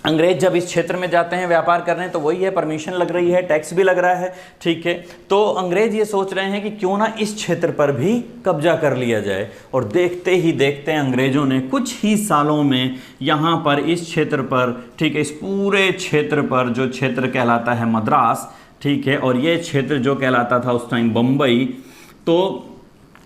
S1: अंग्रेज जब इस क्षेत्र में जाते हैं व्यापार करने, तो वही है, परमिशन लग रही है, टैक्स भी लग रहा है, ठीक है। तो अंग्रेज ये सोच रहे हैं कि क्यों ना इस क्षेत्र पर भी कब्जा कर लिया जाए। और देखते ही देखते अंग्रेजों ने कुछ ही सालों में यहाँ पर इस क्षेत्र पर, ठीक है, इस पूरे क्षेत्र पर, जो क्षेत्र कहलाता है मद्रास, ठीक है, और ये क्षेत्र जो कहलाता था उस टाइम बम्बई, तो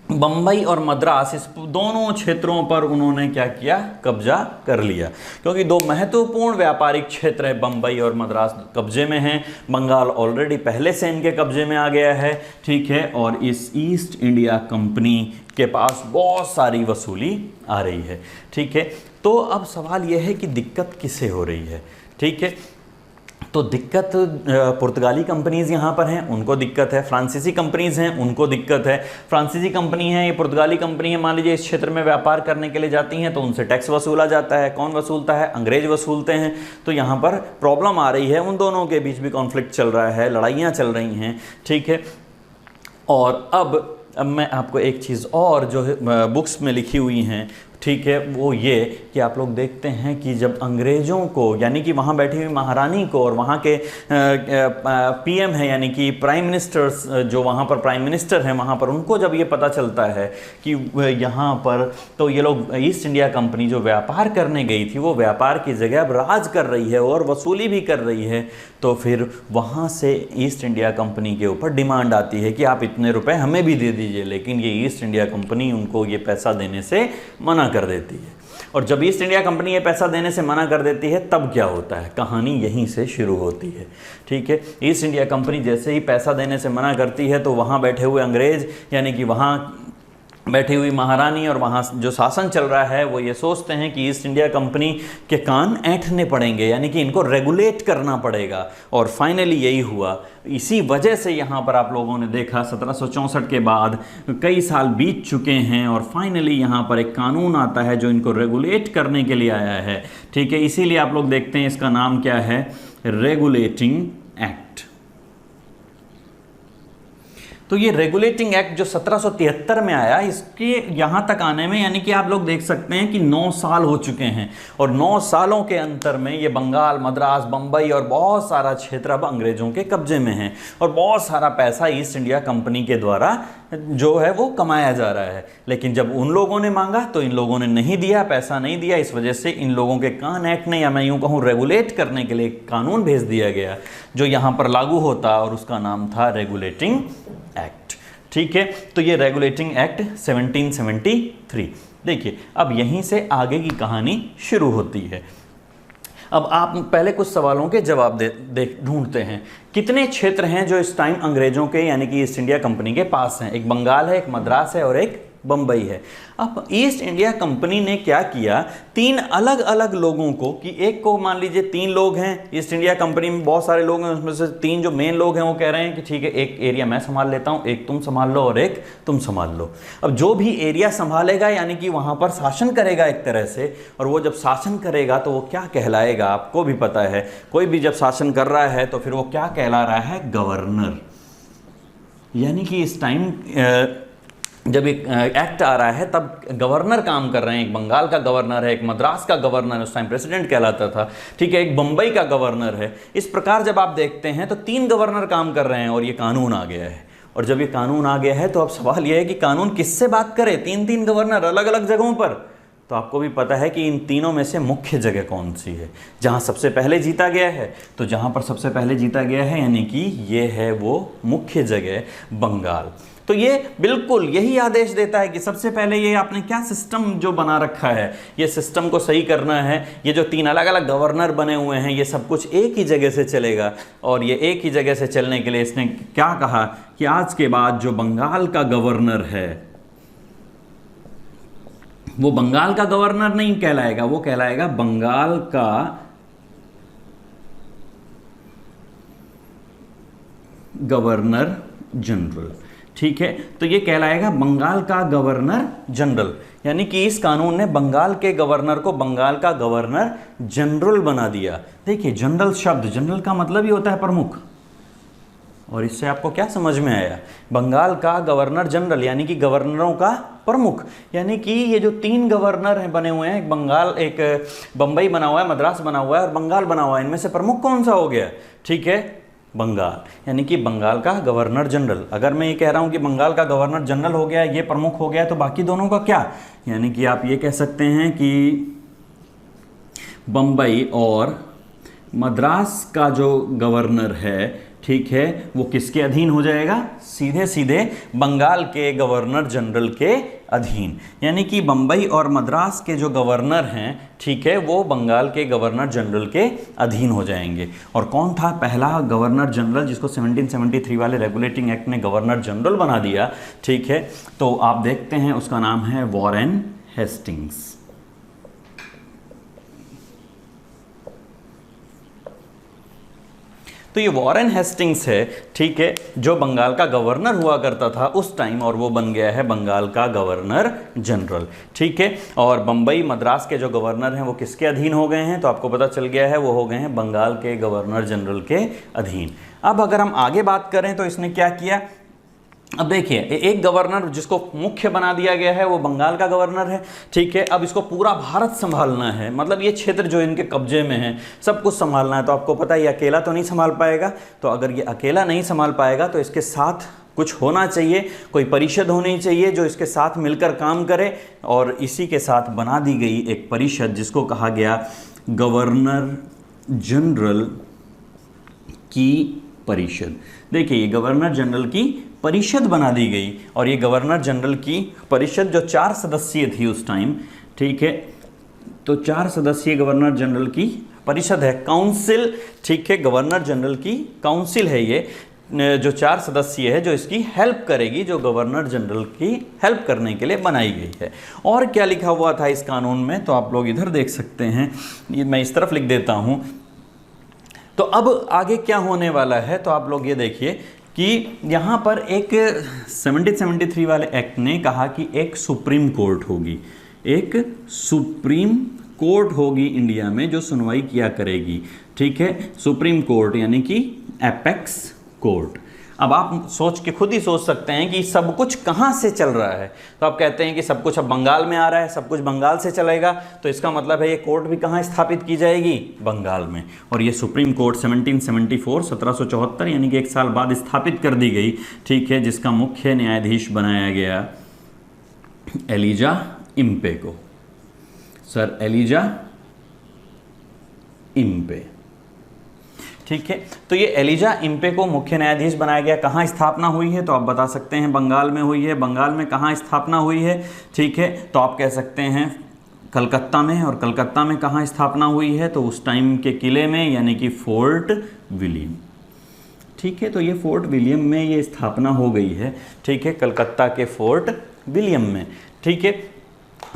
S1: बम्बई और मद्रास, इस दोनों क्षेत्रों पर उन्होंने क्या किया? कब्जा कर लिया। क्योंकि दो महत्वपूर्ण व्यापारिक क्षेत्र है, बम्बई और मद्रास कब्जे में हैं। बंगाल ऑलरेडी पहले से इनके कब्जे में आ गया है, ठीक है, और इस ईस्ट इंडिया कंपनी के पास बहुत सारी वसूली आ रही है, ठीक है। तो अब सवाल यह है कि दिक्कत किसे हो रही है, ठीक है। तो दिक्कत पुर्तगाली कंपनीज़ यहाँ पर हैं, उनको दिक्कत है। फ्रांसीसी कंपनीज़ हैं, उनको दिक्कत है। फ्रांसीसी कंपनी है, ये पुर्तगाली कंपनी है, मान लीजिए इस क्षेत्र में व्यापार करने के लिए जाती हैं तो उनसे टैक्स वसूला जाता है। कौन वसूलता है? अंग्रेज वसूलते हैं। तो यहाँ पर प्रॉब्लम आ रही है, उन दोनों के बीच भी कॉन्फ्लिक्ट चल रहा है, लड़ाइयाँ चल रही हैं, ठीक है। और अब मैं आपको एक चीज़ और जो है बुक्स में लिखी हुई हैं, ठीक है, वो ये कि आप लोग देखते हैं कि जब अंग्रेज़ों को, यानी कि वहाँ बैठी हुई महारानी को और वहाँ के पीएम है, यानी कि प्राइम मिनिस्टर्स, जो वहाँ पर प्राइम मिनिस्टर हैं वहाँ पर, उनको जब ये पता चलता है कि यहाँ पर तो ये लोग ईस्ट इंडिया कंपनी जो व्यापार करने गई थी वो व्यापार की जगह अब राज कर रही है और वसूली भी कर रही है, तो फिर वहाँ से ईस्ट इंडिया कंपनी के ऊपर डिमांड आती है कि आप इतने रुपए हमें भी दे दीजिए। लेकिन ये ईस्ट इंडिया कंपनी उनको ये पैसा देने से मना कर देती है। और जब ईस्ट इंडिया कंपनी ये पैसा देने से मना कर देती है तब क्या होता है? कहानी यहीं से शुरू होती है, ठीक है। ईस्ट इंडिया कंपनी जैसे ही पैसा देने से मना करती है तो वहाँ बैठे हुए अंग्रेज, यानी कि वहाँ बैठी हुई महारानी और वहाँ जो शासन चल रहा है, वो ये सोचते हैं कि ईस्ट इंडिया कंपनी के कान ऐंठने पड़ेंगे, यानी कि इनको रेगुलेट करना पड़ेगा। और फाइनली यही हुआ। इसी वजह से यहाँ पर आप लोगों ने देखा 1764 के बाद कई साल बीत चुके हैं और फाइनली यहाँ पर एक कानून आता है जो इनको रेगुलेट करने के लिए आया है, ठीक है। इसीलिए आप लोग देखते हैं इसका नाम क्या है? Regulating act. तो ये रेगुलेटिंग एक्ट जो 1773 में आया, इसके यहाँ तक आने में यानी कि आप लोग देख सकते हैं कि 9 साल हो चुके हैं। और 9 सालों के अंतर में ये बंगाल, मद्रास, बम्बई और बहुत सारा क्षेत्र अब अंग्रेज़ों के कब्जे में है और बहुत सारा पैसा ईस्ट इंडिया कंपनी के द्वारा जो है वो कमाया जा रहा है। लेकिन जब उन लोगों ने मांगा तो इन लोगों ने नहीं दिया, पैसा नहीं दिया। इस वजह से इन लोगों के कान ऐंठने, या मैं यूँ कहूँ रेगुलेट करने के लिए कानून भेज दिया गया जो यहाँ पर लागू होता, और उसका नाम था रेगुलेटिंग एक्ट, ठीक है। तो ये रेगुलेटिंग एक्ट 1773। देखिए अब यहीं से आगे की कहानी शुरू होती है। अब आप पहले कुछ सवालों के जवाब ढूंढते हैं। कितने क्षेत्र हैं जो इस टाइम अंग्रेजों के, यानी कि ईस्ट इंडिया कंपनी के पास हैं? एक बंगाल है, एक मद्रास है और एक बम्बई है। अब ईस्ट इंडिया कंपनी ने क्या किया? 3 अलग अलग लोगों को, कि एक को मान लीजिए 3 लोग हैं ईस्ट इंडिया कंपनी में, बहुत सारे लोग हैं, उसमें से 3 जो मेन लोग हैं वो कह रहे हैं कि ठीक है, एक एरिया मैं संभाल लेता हूं, एक तुम संभाल लो और एक तुम संभाल लो। अब जो भी एरिया संभालेगा यानी कि वहां पर शासन करेगा एक तरह से, और वो जब शासन करेगा तो वो क्या कहलाएगा? आपको भी पता है, कोई भी जब शासन कर रहा है तो फिर वो क्या कहला रहा है? गवर्नर। यानी कि इस टाइम जब एक एक्ट आ रहा है तब गवर्नर काम कर रहे हैं। एक बंगाल का गवर्नर है, एक मद्रास का गवर्नर है, उस टाइम प्रेसिडेंट कहलाता था, ठीक है, एक बम्बई का गवर्नर है। इस प्रकार जब आप देखते हैं तो 3 गवर्नर काम कर रहे हैं और ये कानून आ गया है। और जब ये कानून आ गया है तो अब सवाल ये है कि कानून किससे बात करे? 3 गवर्नर अलग अलग जगहों पर। तो आपको भी पता है कि इन तीनों में से मुख्य जगह कौन सी है जहाँ सबसे पहले जीता गया है? तो जहाँ पर सबसे पहले जीता गया है यानी कि ये है वो मुख्य जगह बंगाल, तो ये बिल्कुल यही आदेश देता है कि सबसे पहले ये आपने क्या सिस्टम जो बना रखा है, ये सिस्टम को सही करना है। ये जो 3 अलग अलग गवर्नर बने हुए हैं, ये सब कुछ एक ही जगह से चलेगा, और ये एक ही जगह से चलने के लिए इसने क्या कहा कि आज के बाद जो बंगाल का गवर्नर है वो बंगाल का गवर्नर नहीं कहलाएगा, वो कहलाएगा बंगाल का गवर्नर जनरल। ठीक है, तो ये कहलाएगा बंगाल का गवर्नर जनरल, यानी कि इस कानून ने बंगाल के गवर्नर को बंगाल का गवर्नर जनरल बना दिया। देखिए, जनरल शब्द, जनरल का मतलब ही होता है प्रमुख, और इससे आपको क्या समझ में आया? बंगाल का गवर्नर जनरल यानी कि गवर्नरों का प्रमुख, यानी कि ये जो 3 गवर्नर हैं बने हुए हैं, एक बंगाल, एक बंबई बना हुआ है, मद्रास बना हुआ है और बंगाल बना हुआ है, इनमें से प्रमुख कौन सा हो गया? ठीक है, बंगाल, यानी कि बंगाल का गवर्नर जनरल। अगर मैं ये कह रहा हूँ कि बंगाल का गवर्नर जनरल हो गया, ये प्रमुख हो गया, तो बाकी दोनों का क्या? यानी कि आप ये कह सकते हैं कि बंबई और मद्रास का जो गवर्नर है, ठीक है, वो किसके अधीन हो जाएगा? सीधे सीधे बंगाल के गवर्नर जनरल के अधीन। यानी कि बंबई और मद्रास के जो गवर्नर हैं, ठीक है, वो बंगाल के गवर्नर जनरल के अधीन हो जाएंगे। और कौन था पहला गवर्नर जनरल जिसको 1773 वाले रेगुलेटिंग एक्ट ने गवर्नर जनरल बना दिया? ठीक है, तो आप देखते हैं, उसका नाम है वॉरेन हेस्टिंग्स। तो ये वॉरेन हेस्टिंग्स है, ठीक है, जो बंगाल का गवर्नर हुआ करता था उस टाइम, और वो बन गया है बंगाल का गवर्नर जनरल। ठीक है, और बंबई मद्रास के जो गवर्नर हैं वो किसके अधीन हो गए हैं? तो आपको पता चल गया है, वो हो गए हैं बंगाल के गवर्नर जनरल के अधीन। अब अगर हम आगे बात करें तो इसने क्या किया? अब देखिए, एक गवर्नर जिसको मुख्य बना दिया गया है वो बंगाल का गवर्नर है। ठीक है, अब इसको पूरा भारत संभालना है, मतलब ये क्षेत्र जो इनके कब्जे में है सब कुछ संभालना है। तो आपको पता है ये अकेला तो नहीं संभाल पाएगा, तो अगर ये अकेला नहीं संभाल पाएगा तो इसके साथ कुछ होना चाहिए, कोई परिषद होनी चाहिए जो इसके साथ मिलकर काम करे, और इसी के साथ बना दी गई एक परिषद जिसको कहा गया गवर्नर जनरल की परिषद। देखिए, ये गवर्नर जनरल की परिषद बना दी गई, और ये गवर्नर जनरल की परिषद जो 4 सदस्यीय थी उस टाइम, ठीक है, तो 4 सदस्यीय गवर्नर जनरल की परिषद है, काउंसिल। ठीक है, गवर्नर जनरल की काउंसिल है ये, जो 4 सदस्यीय है, जो इसकी हेल्प करेगी, जो गवर्नर जनरल की हेल्प करने के लिए बनाई गई है। और क्या लिखा हुआ था इस कानून में, तो आप लोग इधर देख सकते हैं, ये मैं इस तरफ लिख देता हूँ। तो अब आगे क्या होने वाला है, तो आप लोग ये देखिए कि यहाँ पर एक 1773 वाले एक्ट ने कहा कि एक सुप्रीम कोर्ट होगी, एक सुप्रीम कोर्ट होगी इंडिया में जो सुनवाई किया करेगी। ठीक है, सुप्रीम कोर्ट यानी कि एपेक्स कोर्ट। अब आप सोच के खुद ही सोच सकते हैं कि सब कुछ कहाँ से चल रहा है। तो आप कहते हैं कि सब कुछ अब बंगाल में आ रहा है, सब कुछ बंगाल से चलेगा, तो इसका मतलब है ये कोर्ट भी कहाँ स्थापित की जाएगी? बंगाल में। और ये सुप्रीम कोर्ट 1774 यानी कि 1 साल बाद स्थापित कर दी गई। ठीक है, जिसका मुख्य न्यायाधीश बनाया गया एलिजा इम्पे को, सर एलिजा इम्पे। ठीक है, तो ये एलिजा इम्पे को मुख्य न्यायाधीश बनाया गया। कहाँ स्थापना हुई है, तो आप बता सकते हैं बंगाल में हुई है। बंगाल में कहाँ स्थापना हुई है? ठीक है, तो आप कह सकते हैं कलकत्ता में। और कलकत्ता में कहाँ स्थापना हुई है? तो उस टाइम के किले में, यानी कि फोर्ट विलियम। ठीक है, तो ये फोर्ट विलियम में ये स्थापना हो गई है। ठीक है, कलकत्ता के फोर्ट विलियम में। ठीक है,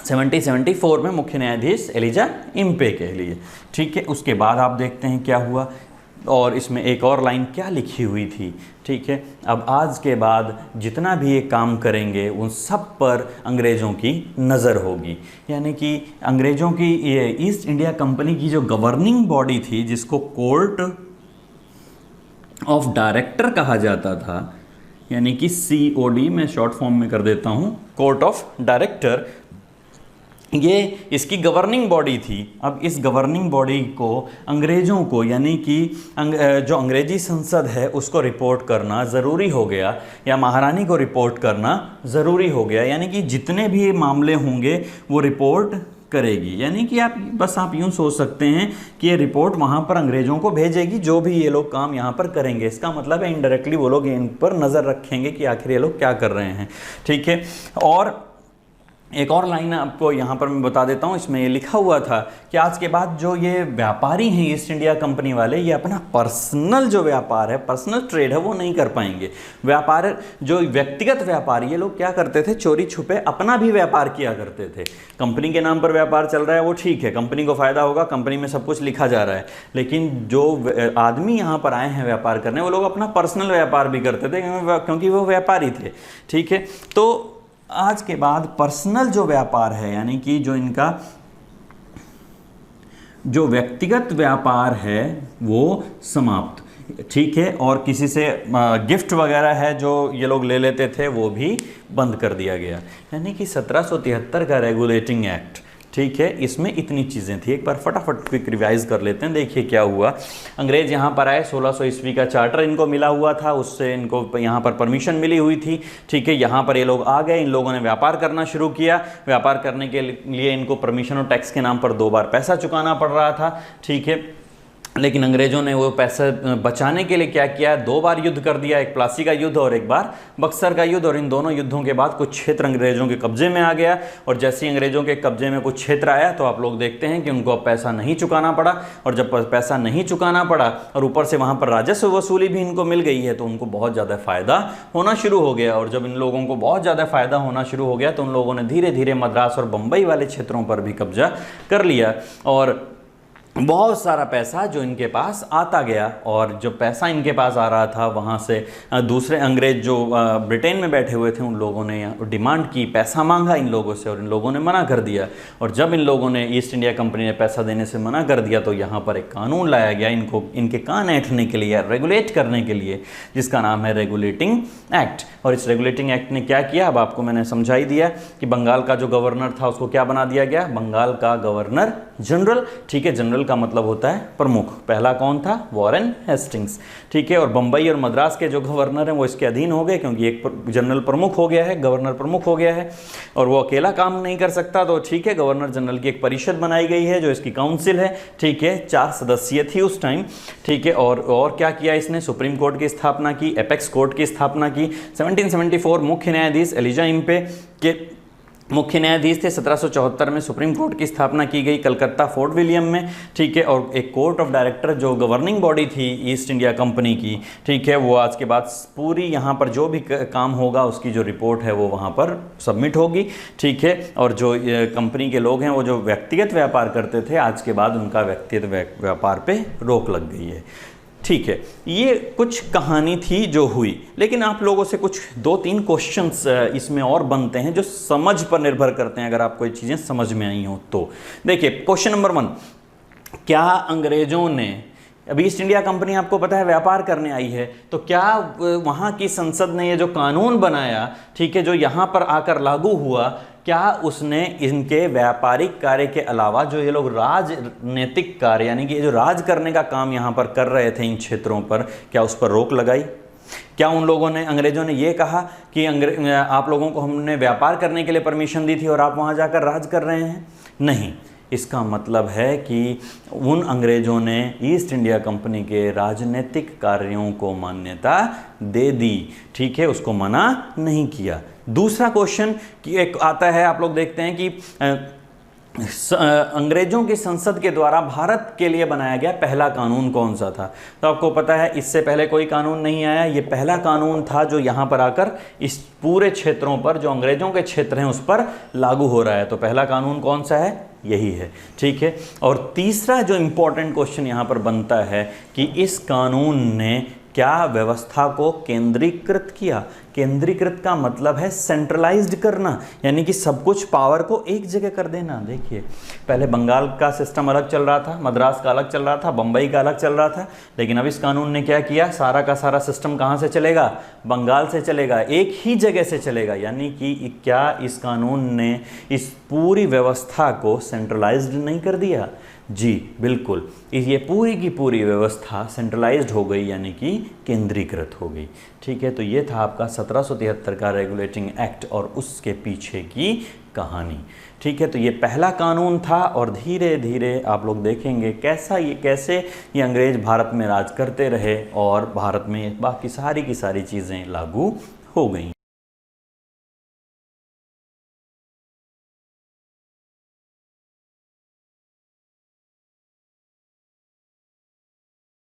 S1: 1774 में मुख्य न्यायाधीश एलिजा इम्पे के लिए। ठीक है, उसके बाद आप देखते हैं क्या हुआ, और इसमें एक और लाइन क्या लिखी हुई थी। ठीक है, अब आज के बाद जितना भी ये काम करेंगे उन सब पर अंग्रेज़ों की नज़र होगी। यानी कि अंग्रेज़ों की ये ईस्ट इंडिया कंपनी की जो गवर्निंग बॉडी थी, जिसको कोर्ट ऑफ डायरेक्टर कहा जाता था, यानी कि COD मैं शॉर्ट फॉर्म में कर देता हूँ, कोर्ट ऑफ डायरेक्टर, ये इसकी गवर्निंग बॉडी थी। अब इस गवर्निंग बॉडी को अंग्रेज़ों को, यानी कि जो अंग्रेजी संसद है उसको रिपोर्ट करना ज़रूरी हो गया, या महारानी को रिपोर्ट करना ज़रूरी हो गया। यानी कि जितने भी मामले होंगे वो रिपोर्ट करेगी। यानी कि आप यूं सोच सकते हैं कि ये रिपोर्ट वहां पर अंग्रेजों को भेजेगी, जो भी ये लोग काम यहां पर करेंगे। इसका मतलब है इनडायरेक्टली वो लोग इन पर नजर रखेंगे कि आखिर ये लोग क्या कर रहे हैं। ठीक है, और एक और लाइन आपको यहाँ पर मैं बता देता हूँ, इसमें ये लिखा हुआ था कि आज के बाद जो ये व्यापारी हैं ईस्ट इंडिया कंपनी वाले, ये अपना पर्सनल जो व्यापार है, पर्सनल ट्रेड है, वो नहीं कर पाएंगे। व्यापार जो व्यक्तिगत व्यापार, ये लोग क्या करते थे, चोरी छुपे अपना भी व्यापार किया करते थे। कंपनी के नाम पर व्यापार चल रहा है वो ठीक है, कंपनी को फायदा होगा, कंपनी में सब कुछ लिखा जा रहा है, लेकिन जो आदमी यहाँ पर आए हैं व्यापार करने, वो लोग अपना पर्सनल व्यापार भी करते थे क्योंकि वो व्यापारी थे। ठीक है, तो आज के बाद पर्सनल जो व्यापार है, यानी कि जो इनका जो व्यक्तिगत व्यापार है वो समाप्त। ठीक है, और किसी से गिफ्ट वगैरह है जो ये लोग ले लेते थे वो भी बंद कर दिया गया। यानी कि 1773 का रेगुलेटिंग एक्ट, ठीक है, इसमें इतनी चीज़ें थी। एक बार फटाफट क्विक रिवाइज कर लेते हैं। देखिए क्या हुआ, अंग्रेज यहाँ पर आए, 1600 ईस्वी का चार्टर इनको मिला हुआ था, उससे इनको यहाँ पर परमिशन मिली हुई थी। ठीक है, यहाँ पर ये लोग आ गए, इन लोगों ने व्यापार करना शुरू किया। व्यापार करने के लिए इनको परमिशन और टैक्स के नाम पर 2 बार पैसा चुकाना पड़ रहा था। ठीक है, लेकिन अंग्रेजों ने वो पैसा बचाने के लिए क्या किया, 2 बार युद्ध कर दिया, एक प्लासी का युद्ध और एक बार बक्सर का युद्ध। और इन दोनों युद्धों के बाद कुछ क्षेत्र अंग्रेजों के कब्जे में आ गया, और जैसे ही अंग्रेजों के कब्जे में कुछ क्षेत्र आया तो आप लोग देखते हैं कि उनको अब पैसा नहीं चुकाना पड़ा। और जब पैसा नहीं चुकाना पड़ा और ऊपर से वहाँ पर राजस्व वसूली भी इनको मिल गई है, तो उनको बहुत ज़्यादा फ़ायदा होना शुरू हो गया। और जब इन लोगों को बहुत ज़्यादा फ़ायदा होना शुरू हो गया तो उन लोगों ने धीरे धीरे मद्रास और बम्बई वाले क्षेत्रों पर भी कब्जा कर लिया, और बहुत सारा पैसा जो इनके पास आता गया। और जो पैसा इनके पास आ रहा था, वहाँ से दूसरे अंग्रेज जो ब्रिटेन में बैठे हुए थे, उन लोगों ने डिमांड की, पैसा मांगा इन लोगों से, और इन लोगों ने मना कर दिया। और जब इन लोगों ने, ईस्ट इंडिया कंपनी ने पैसा देने से मना कर दिया, तो यहाँ पर एक कानून लाया गया इनको, इनके कान ऐंठने के लिए, रेगुलेट करने के लिए, जिसका नाम है रेगुलेटिंग एक्ट। और इस रेगुलेटिंग एक्ट ने क्या किया, अब आपको मैंने समझा ही दिया कि बंगाल का जो गवर्नर था उसको क्या बना दिया गया, बंगाल का गवर्नर जनरल। ठीक है, जनरल का मतलब होता है प्रमुख। पहला कौन था, वॉरेन हेस्टिंग्स। ठीक है, और बंबई और मद्रास के जो गवर्नर हैं वो इसके अधीन हो गए, क्योंकि एक जनरल प्रमुख हो गया है, गवर्नर प्रमुख हो गया है, और वो अकेला काम नहीं कर सकता। तो ठीक है, गवर्नर जनरल की एक परिषद बनाई गई है जो इसकी काउंसिल है। ठीक है, 4 सदस्यीय थी उस टाइम। ठीक है, और क्या किया इसने, सुप्रीम कोर्ट की स्थापना की, एपेक्स कोर्ट की स्थापना की। 1774 मुख्य न्यायाधीश एलिजा इम्पे के मुख्य न्यायाधीश थे। 1774 में सुप्रीम कोर्ट की स्थापना की गई कलकत्ता फोर्ट विलियम में। ठीक है, और एक कोर्ट ऑफ डायरेक्टर जो गवर्निंग बॉडी थी ईस्ट इंडिया कंपनी की, ठीक है, वो आज के बाद पूरी यहाँ पर जो भी काम होगा उसकी जो रिपोर्ट है वो वहाँ पर सबमिट होगी। ठीक है, और जो कंपनी के लोग हैं वो जो व्यक्तिगत व्यापार करते थे, आज के बाद उनका व्यक्तिगत व्यापार पे रोक लग गई है। ठीक है, ये कुछ कहानी थी जो हुई, लेकिन आप लोगों से कुछ 2-3 क्वेश्चंस इसमें और बनते हैं जो समझ पर निर्भर करते हैं, अगर आपको ये चीज़ें समझ में आई हो तो। देखिए, क्वेश्चन नंबर 1, क्या अंग्रेजों ने, अभी ईस्ट इंडिया कंपनी आपको पता है व्यापार करने आई है, तो क्या वहाँ की संसद ने ये जो कानून बनाया, ठीक है, जो यहाँ पर आकर लागू हुआ, क्या उसने इनके व्यापारिक कार्य के अलावा जो ये लोग राजनीतिक कार्य, यानी कि जो राज करने का काम यहाँ पर कर रहे थे इन क्षेत्रों पर, क्या उस पर रोक लगाई? क्या उन लोगों ने, अंग्रेजों ने ये कहा कि आप लोगों को हमने व्यापार करने के लिए परमिशन दी थी और आप वहाँ जाकर राज कर रहे हैं? नहीं। इसका मतलब है कि उन अंग्रेजों ने ईस्ट इंडिया कंपनी के राजनीतिक कार्यों को मान्यता दे दी। ठीक है, उसको मना नहीं किया। दूसरा क्वेश्चन कि एक आता है, आप लोग देखते हैं कि अंग्रेजों की संसद के द्वारा भारत के लिए बनाया गया पहला कानून कौन सा था? तो आपको पता है इससे पहले कोई कानून नहीं आया, ये पहला कानून था जो यहाँ पर आकर इस पूरे क्षेत्रों पर, जो अंग्रेजों के क्षेत्र हैं, उस पर लागू हो रहा है। तो पहला कानून कौन सा है? यही है। ठीक है, और तीसरा जो इम्पोर्टेंट क्वेश्चन यहाँ पर बनता है कि इस कानून ने क्या व्यवस्था को केंद्रीकृत किया? केंद्रीकृत का मतलब है सेंट्रलाइज्ड करना, यानी कि सब कुछ पावर को एक जगह कर देना। देखिए, पहले बंगाल का सिस्टम अलग चल रहा था, मद्रास का अलग चल रहा था, बंबई का अलग चल रहा था, लेकिन अब इस कानून ने क्या किया, सारा का सारा सिस्टम कहाँ से चलेगा? बंगाल से चलेगा, एक ही जगह से चलेगा। यानी कि क्या इस कानून ने इस पूरी व्यवस्था को सेंट्रलाइज्ड नहीं कर दिया? जी बिल्कुल, ये पूरी की पूरी व्यवस्था सेंट्रलाइज्ड हो गई, यानी कि केंद्रीकृत हो गई। ठीक है, तो ये था आपका 1773 का रेगुलेटिंग एक्ट और उसके पीछे की कहानी। ठीक है, तो ये पहला कानून था और धीरे धीरे आप लोग देखेंगे कैसे ये अंग्रेज भारत में राज करते रहे और भारत में बाकी सारी की सारी चीज़ें लागू हो गई।